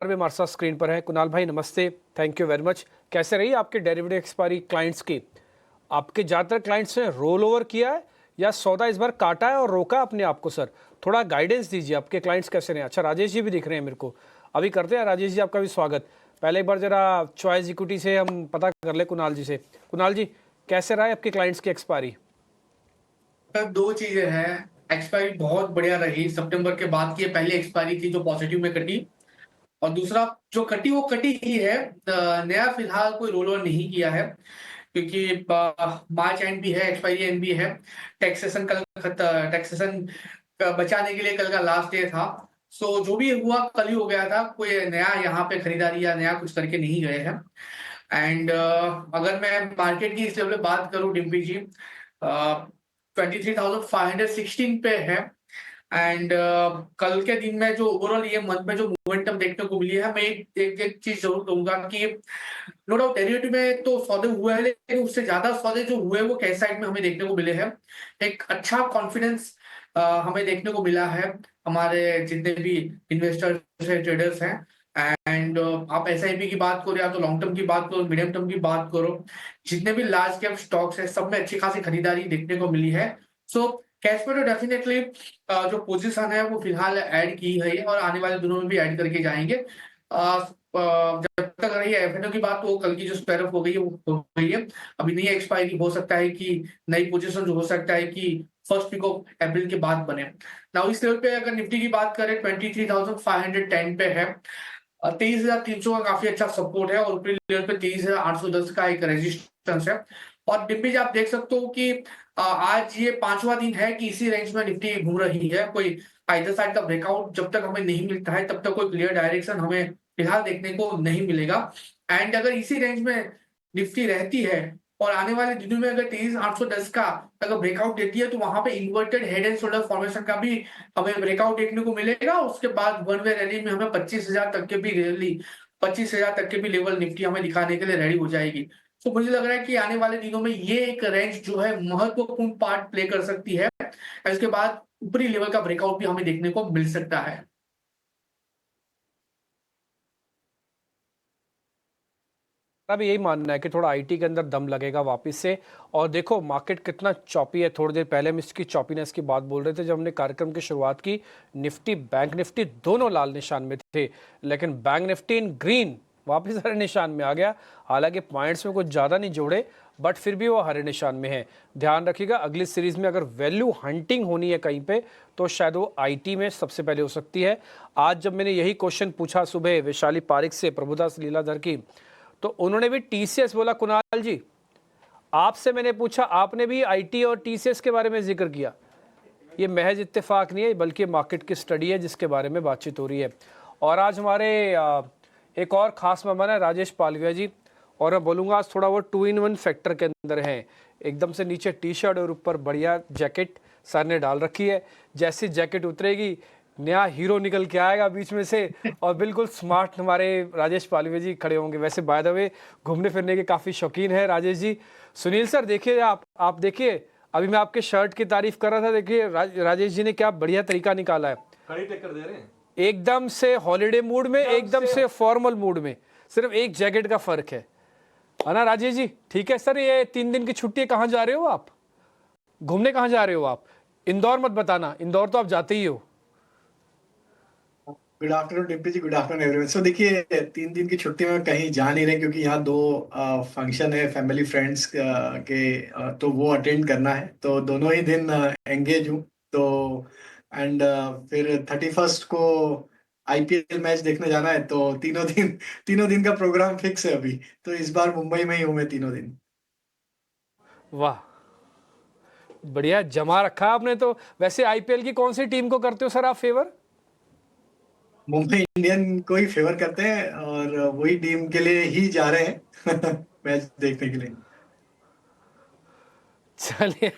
भी हमारे साथ स्क्रीन पर है। कुणाल भाई नमस्ते, थैंक यू वेरी मच। कैसे रही आपके डेरिवेटिव एक्सपायरी क्लाइंट्स की? आपके ज़्यादातर क्लाइंट्स ने रोल ओवर किया है या सौदा इस बार काटा है और रोका अपने आप को? सर थोड़ा गाइडेंस दीजिए, आपके क्लाइंट्स कैसे रहे? अच्छा राजेश जी भी दिख रहे हैं मेरे को, अभी करते हैं। राजेश जी आपका भी स्वागत। पहले एक बार जरा चॉइस इक्विटी से हम पता कर ले कुणाल जी से। कुणाल जी कैसे रहा है आपके क्लाइंट्स की एक्सपायरी? सर दो चीजें हैं। एक्सपायरी बहुत बढ़िया रही, सितंबर के बाद की ये पहली एक्सपायरी थी जो पॉजिटिव में कटी। और दूसरा जो कटी वो कटी ही है। नया फिलहाल कोई रोल ओवर नहीं किया है क्योंकि मार्च एंड भी है, एक्सपायरी एंड भी है। टैक्सेशन बचाने के लिए कल का लास्ट डे था। सो जो भी हुआ कल ही हो गया था, कोई नया यहाँ पे खरीदारी या नया कुछ करके नहीं गए हैं। एंड अगर मैं मार्केट की इस लेवल पे बात करूं डिम्पी जी, 23,516 पे है। एंड कल के दिन में जो ओवरऑल ये मंथ में जो मोमेंटम देखने को मिली है, मैं एक चीज जरूर कहूंगा कि नो डाउट डेरिवेटिव में तो सौदे हुए हैं, लेकिन उससे ज्यादा सौदे जो हुए वो कैश साइड में हमें देखने को मिले हैं। एक अच्छा कॉन्फिडेंस हमें देखने को मिला है हमारे जितने भी इन्वेस्टर्स है, ट्रेडर्स हैं। एंड आप एसआईपी की बात करो या तो लॉन्ग टर्म की बात करो, मीडियम टर्म की बात करो, जितने भी लार्ज कैप स्टॉक्स है सब में अच्छी खासी खरीदारी देखने को मिली है। सो कैश में तो डेफिनेटली जो पोजीशन है वो फिलहाल ऐड की है और आने वाले दिनों में भी ऐड करके जाएंगे। जब तक रही एफएनओ की बात, तो वो कल की जो स्क्वायर ऑफ हो गई है वो हो गई है। अभी नई एक्सपायरी हो सकता है कि नई पोजीशन जो हो सकता है कि फर्स्ट वीक ऑफ अप्रैल के बाद बने ना। इस लेवल पे अगर निफ्टी की बात करें 23,510 पे है। 23,300 का काफी अच्छा सपोर्ट है और ऊपरी लेवल पे 23,810 का एक रेजिस्टेंस है। और डिब्बी जी आप देख सकते हो कि आज ये पांचवा दिन है कि इसी रेंज में निफ्टी घूम रही है। कोई आइदर साइड का ब्रेकआउट जब तक हमें नहीं मिलता है तब तक कोई क्लियर डायरेक्शन हमें फिलहाल देखने को नहीं मिलेगा। एंड अगर इसी रेंज में निफ्टी रहती है और आने वाले दिनों में अगर 23,810 का अगर ब्रेकआउट देती है, तो वहां पे inverted head and shoulder formation का भी हमें ब्रेकआउट देखने को मिलेगा। उसके बाद वन वे रैली में हमें 25,000 तक के भी रैली, 25,000 तक के भी लेवल निफ्टी हमें दिखाने के लिए रेडी हो जाएगी। तो मुझे लग रहा है कि आने वाले दिनों में ये एक रेंज जो है महत्वपूर्ण पार्ट प्ले कर सकती है। इसके बाद ऊपरी लेवल का ब्रेकआउट भी हमें देखने को मिल सकता है। भी यही मानना है कि थोड़ा आईटी के अंदर दम लगेगा वापस से। और देखो मार्केट कितना चॉपी है। थोड़ी देर पहले हम इसकी चॉपीनेस की बात बोल रहे थे जब हमने कार्यक्रम की शुरुआत की। निफ्टी बैंक निफ्टी दोनों लाल निशान में थे, लेकिन बैंक निफ्टी इन ग्रीन वापस हरे निशान में आ गया। हालांकि पॉइंट्स में कुछ ज़्यादा नहीं जोड़े, बट फिर भी वो हरे निशान में है। ध्यान रखिएगा अगली सीरीज में अगर वैल्यू हंटिंग होनी है कहीं पे, तो शायद वो आईटी में सबसे पहले हो सकती है। आज जब मैंने यही क्वेश्चन पूछा सुबह वैशाली पारिक से, प्रभुदास लीलाधर की, तो उन्होंने भी टीसीएस बोला। कुणाल जी आपसे मैंने पूछा, आपने भी आईटी और टीसीएस के बारे में जिक्र किया। ये महज इत्तेफाक नहीं है, बल्कि मार्केट की स्टडी है जिसके बारे में बातचीत हो रही है। और आज हमारे एक और खास मेहमान है राजेश पालविया जी, और मैं बोलूँगा आज थोड़ा वो 2-in-1 फैक्टर के अंदर हैं। एकदम से नीचे टी शर्ट और ऊपर बढ़िया जैकेट सर ने डाल रखी है। जैसी जैकेट उतरेगी नया हीरो निकल के आएगा बीच में से, और बिल्कुल स्मार्ट हमारे राजेश पालवे जी खड़े होंगे। वैसे बाय द वे घूमने फिरने के काफ़ी शौकीन है राजेश जी। सुनील सर देखिए, आप देखिए, अभी मैं आपके शर्ट की तारीफ कर रहा था, देखिए राजेश जी ने क्या बढ़िया तरीका निकाला है। खड़ी टक्कर दे रहे हैं एकदम से हॉलीडे मूड में, एकदम से फॉर्मल मूड में, सिर्फ एक जैकेट का फर्क है ना राजेश जी? ठीक है सर। ये 3 दिन की छुट्टी कहाँ जा रहे हो आप? घूमने कहाँ जा रहे हो आप? इंदौर मत बताना, इंदौर तो आप जाते ही हो। गुड आफ्टरनून डिम्पी जी, गुड आफ्टरनून एवरीवन। सो देखिए 3 दिन की छुट्टी में कहीं जा नहीं रहे क्योंकि यहाँ 2 फंक्शन है फैमिली फ्रेंड्स के, तो वो अटेंड करना है, तो दोनों ही दिन एंगेज हूँ। तो एंड फिर 31st को आईपीएल मैच देखने जाना है, तो तीनों दिन का प्रोग्राम फिक्स है अभी। तो इस बार मुंबई में ही हूँ मैं तीनों दिन। वाह बढ़िया जमा रखा आपने तो। वैसे आईपीएल की कौन सी टीम को करते हो सर आप फेवर? मुंबई इंडियन को ही फेवर करते हैं और वही टीम के लिए ही जा रहे हैं मैच देखने के लिए। चलिए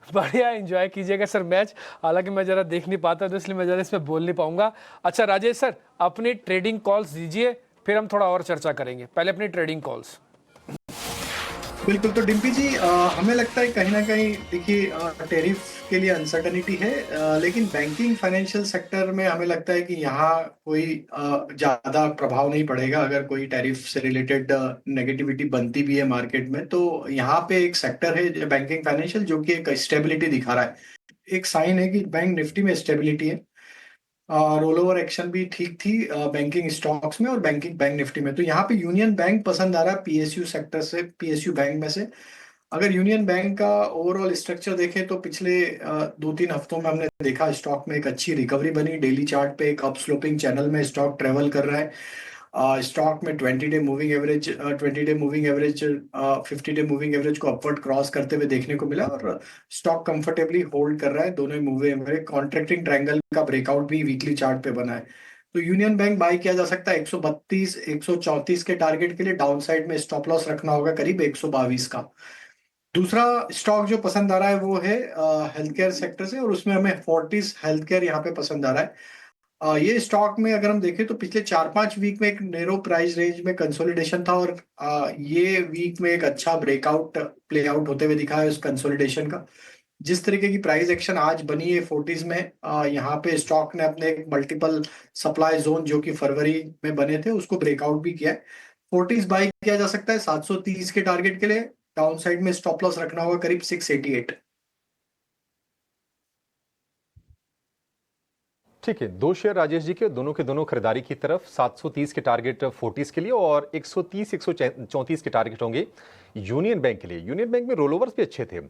बढ़िया एंजॉय कीजिएगा सर मैच। हालांकि मैं जरा देख नहीं पाता तो इसलिए मैं जरा इसमें बोल नहीं पाऊंगा। अच्छा राजेश सर अपनी ट्रेडिंग कॉल्स दीजिए, फिर हम थोड़ा और चर्चा करेंगे। पहले अपनी ट्रेडिंग कॉल्स। बिल्कुल। तो डिम्पी जी, हमें लगता है कहीं ना कहीं देखिए टैरिफ के लिए अनसर्टनिटी है, लेकिन बैंकिंग फाइनेंशियल सेक्टर में हमें लगता है कि यहाँ कोई ज्यादा प्रभाव नहीं पड़ेगा। अगर कोई टैरिफ से रिलेटेड नेगेटिविटी बनती भी है मार्केट में, तो यहाँ पे एक सेक्टर है बैंकिंग फाइनेंशियल जो कि एक स्टेबिलिटी दिखा रहा है। एक साइन है कि बैंक निफ्टी में स्टेबिलिटी है। रोल ओवर एक्शन भी ठीक थी बैंकिंग स्टॉक्स में और बैंकिंग बैंक निफ्टी में। तो यहाँ पे यूनियन बैंक पसंद आ रहा है पीएसयू सेक्टर से, पीएसयू बैंक में से। अगर यूनियन बैंक का ओवरऑल स्ट्रक्चर देखें तो पिछले 2-3 हफ्तों में हमने देखा स्टॉक में एक अच्छी रिकवरी बनी। डेली चार्ट पे एक अप स्लोपिंग चैनल में स्टॉक ट्रेवल कर रहा है। स्टॉक में 20 day moving average 50 day moving average को अपवर्ड क्रॉस करते हुए देखने को मिला, और स्टॉक कंफर्टेबली होल्ड कर रहा है। दोनों मूविंग एवरेज कॉन्ट्रैक्टिंग ट्रायंगल का ब्रेकआउट भी वीकली चार्ट पे बना है। तो यूनियन बैंक बाय किया जा सकता है 132 134 के टारगेट के लिए। डाउन साइड में स्टॉप लॉस रखना होगा करीब 122 का। दूसरा स्टॉक जो पसंद आ रहा है वो है हेल्थ केयर सेक्टर से, और उसमें हमें फोर्टिस हेल्थ केयर यहाँ पे पसंद आ रहा है। ये स्टॉक में अगर हम देखें तो पिछले 4-5 वीक में एक नैरो प्राइस रेंज में कंसोलिडेशन था, और ये वीक में एक अच्छा ब्रेकआउट प्ले आउट होते हुए दिखा है उस कंसोलिडेशन का। जिस तरीके की प्राइस एक्शन आज बनी है फोर्टिस में, यहाँ पे स्टॉक ने अपने मल्टीपल सप्लाई जोन जो कि फरवरी में बने थे उसको ब्रेकआउट भी किया है। फोर्टिस बाई किया जा सकता है 730 के टारगेट के लिए। डाउन साइड में स्टॉप लॉस रखना होगा करीब 688। ठीक है, दो शेयर राजेश जी के दोनों खरीदारी की तरफ। 730 के टारगेट फोर्टिस के लिए और 130 134 के टारगेट होंगे यूनियन बैंक के लिए। यूनियन बैंक में रोल ओवर्स भी अच्छे थे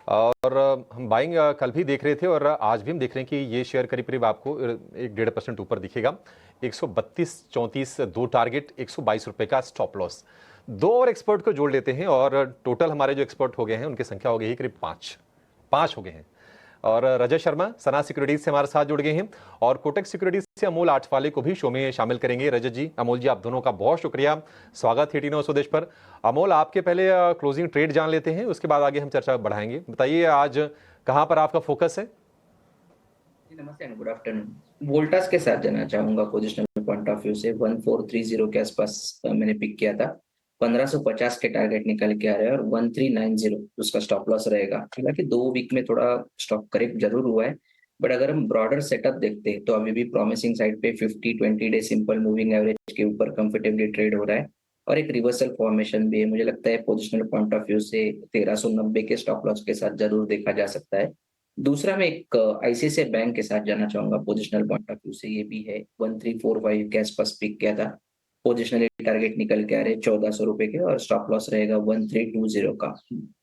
और हम बाइंग कल भी देख रहे थे और आज भी हम देख रहे हैं कि ये शेयर करीब करीब आपको 1-1.5% ऊपर दिखेगा। 132-34 दो टारगेट, 122 रुपए का स्टॉप लॉस। दो और एक्सपर्ट को जोड़ लेते हैं और टोटल हमारे जो एक्सपर्ट हो गए हैं उनकी संख्या हो गई है करीब 5 हो गए हैं। और रजत शर्मा सना सिक्योरिटीज से हमारे साथ जुड़ गए हैं और कोटक सिक्योरिटीज से अमोल आठवाले को भी शो में शामिल करेंगे। रजत जी, अमोल जी, आप दोनों का बहुत शुक्रिया, स्वागत है टी9 स्वदेश पर। अमोल, आपके पहले क्लोजिंग ट्रेड जान लेते हैं, उसके बाद आगे हम चर्चा बढ़ाएंगे। बताइए आज कहां पर आपका फोकस है? नमस्ते एंड गुड आफ्टरनून। वोल्टास के साथ जाना चाहूंगा पोजिशनल पॉइंट ऑफ व्यू से। 1430 के आसपास मैंने पिक किया था। 1550 के टारगेट निकल के आ रहे हैं और 1390 उसका स्टॉप लॉस रहेगा। हालांकि 2 वीक में थोड़ा स्टॉक करेक्ट जरूर हुआ है, बट अगर हम ब्रॉडर सेटअप देखते हैं तो अभी भी प्रॉमिसिंग साइड पे 50-20 डे सिंपल मूविंग एवरेज के ऊपर कंफर्टेबली ट्रेड हो रहा है और एक रिवर्सल फॉर्मेशन भी है। मुझे लगता है पोजिशनल पॉइंट ऑफ व्यू से 1390 के स्टॉप लॉस के साथ जरूर देखा जा सकता है। दूसरा मैं एक आईसीआईसीआई बैंक के साथ जाना चाहूंगा पोजिशनल पॉइंट ऑफ व्यू से। ये भी है 1345 के आसपास पिक किया था। पोजिशनली टारगेट निकल के आ रहे 1400 रुपए के और स्टॉप लॉस रहेगा 1320 का।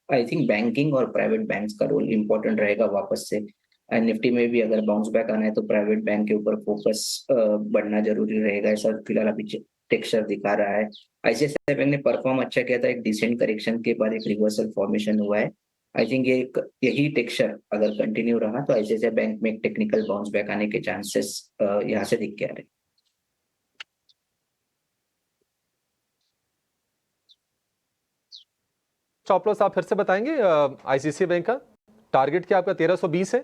आई थिंक बैंकिंग और प्राइवेट बैंक्स का रोल इंपॉर्टेंट रहेगा वापस से। एंड निफ्टी में भी अगर बाउंस बैक आना है तो प्राइवेट बैंक के ऊपर फोकस बढ़ना जरूरी रहेगा, ऐसा फिलहाल अभी टेक्सचर दिखा रहा है। आईसीआईसीआई बैंक ने परफॉर्म अच्छा किया था, एक डिसेंट करेक्शन के बाद एक रिवर्सल फॉर्मेशन हुआ है। आई थिंक यही टेक्सचर अगर कंटिन्यू रहा तो आईसीआईसीआई बैंक में एक टेक्निकल बाउंस बैक आने के चांसेस यहाँ से दिख के आ रहे हैं। स्टॉप लॉस आप फिर से बताएंगे? आईसीआईसीआई बैंक का टारगेट क्या आपका 1320 है?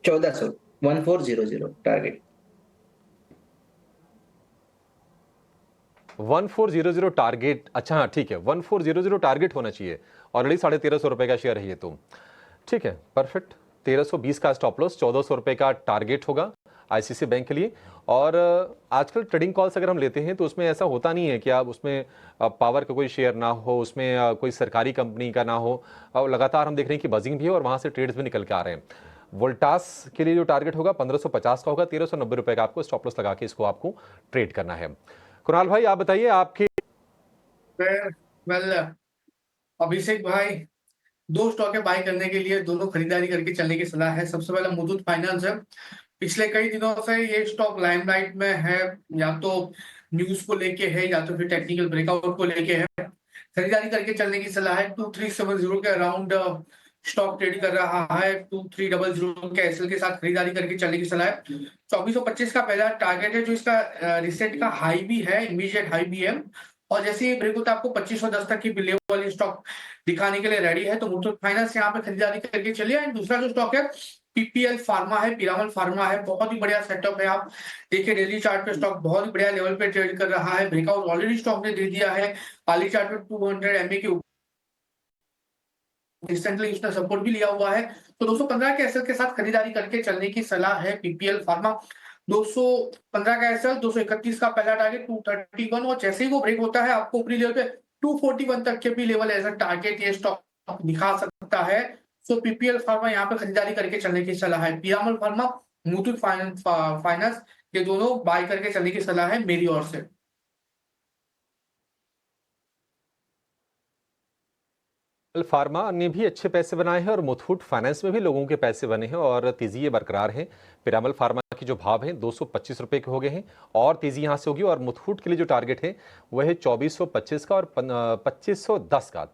1400 1400 टारगेट। 1400 टारगेट, अच्छा हाँ ठीक है, 1400 टारगेट होना चाहिए। ऑलरेडी 1350 रुपए का शेयर है ये तो। ठीक है, परफेक्ट। 1320 का स्टॉप लॉस, 1400 रुपए का टारगेट होगा आईसीआईसीआई बैंक के लिए। और आजकल ट्रेडिंग कॉल्स अगर हम लेते हैं तो उसमें ऐसा होता नहीं है कि आप उसमें पावर का कोई शेयर ना हो, उसमें कोई सरकारी कंपनी का ना हो, और लगातार हम देख रहे हैं कि बजिंग भी है और वहां से ट्रेड्स भी निकल के आ रहे हैं। वोल्टास के लिए जो टारगेट होगा 1550 का होगा, 1390 रुपए का आपको स्टॉप लॉस लगा के इसको आपको ट्रेड करना है। कुणाल भाई, आप बताइए आपके। वेल अभिषेक भाई, दो स्टॉक है बाय करने के लिए, दोनों खरीदारी करके चलने की सलाह है। सबसे पहला मुथूट फाइनेंस है। पिछले कई दिनों से ये स्टॉक लाइमलाइट में है, या तो न्यूज को लेके है या तो फिर टेक्निकल ब्रेकआउट को लेके है। खरीदारी करके चलने की सलाह है। 2370 के अराउंड स्टॉक ट्रेड कर रहा है। 2300 के एसएल के साथ खरीदारी करके चलने की सलाह है। 2425 का पहला टारगेट है जो इसका रिसेंट का हाई भी है, इमीडिएट हाई भी है। और जैसे ही ब्रेक होता है आपको 2510 तक की बिलियन वाली स्टॉक दिखाने के लिए रेडी है। तो मुथूट फाइनेंस यहाँ पे खरीदारी करके चलिए। एंड दूसरा जो स्टॉक है पीपीएल फार्मा है, पीरामल फार्मा है, बहुत ही बढ़िया सेटअप है। आप देखिए डेली चार्ट पे स्टॉक बहुत ही बढ़िया लेवल पे ट्रेड कर रहा है। ब्रेकआउट ऑलरेडी स्टॉक ने दे दिया है। हाली चार्ट पे 200 एमए के रिसेंटली उसने सपोर्ट भी लिया हुआ है। तो 215 के एसएल के साथ खरीदारी करके चलने की सलाह है पीपीएल फार्मा। 215 का एसएल, 231 का पहला टारगेट, 231, और जैसे ही वो ब्रेक होता है आपको ऊपरी लेवल पे 241 तक के भी लेवल एज अ टारगेट ये स्टॉक दिखा सकता है। सो पीपीएल फार्मा यहाँ पे खरीदारी करके चलने की सलाह है। पीरामल फार्मा, मुथूट फाइनेंस, ये दोनों बाय करके चलने की सलाह है मेरी ओर से। फार्मा ने भी अच्छे पैसे बनाए हैं और मुथूट फाइनेंस में भी लोगों के पैसे बने हैं और तेजी ये बरकरार है। पिरामल फार्मा की जो भाव हैं 225 रुपए के हो गए हैं और तेजी यहां से होगी। और मुथूट के लिए जो टारगेट है वह है 2425 का और 2510 का।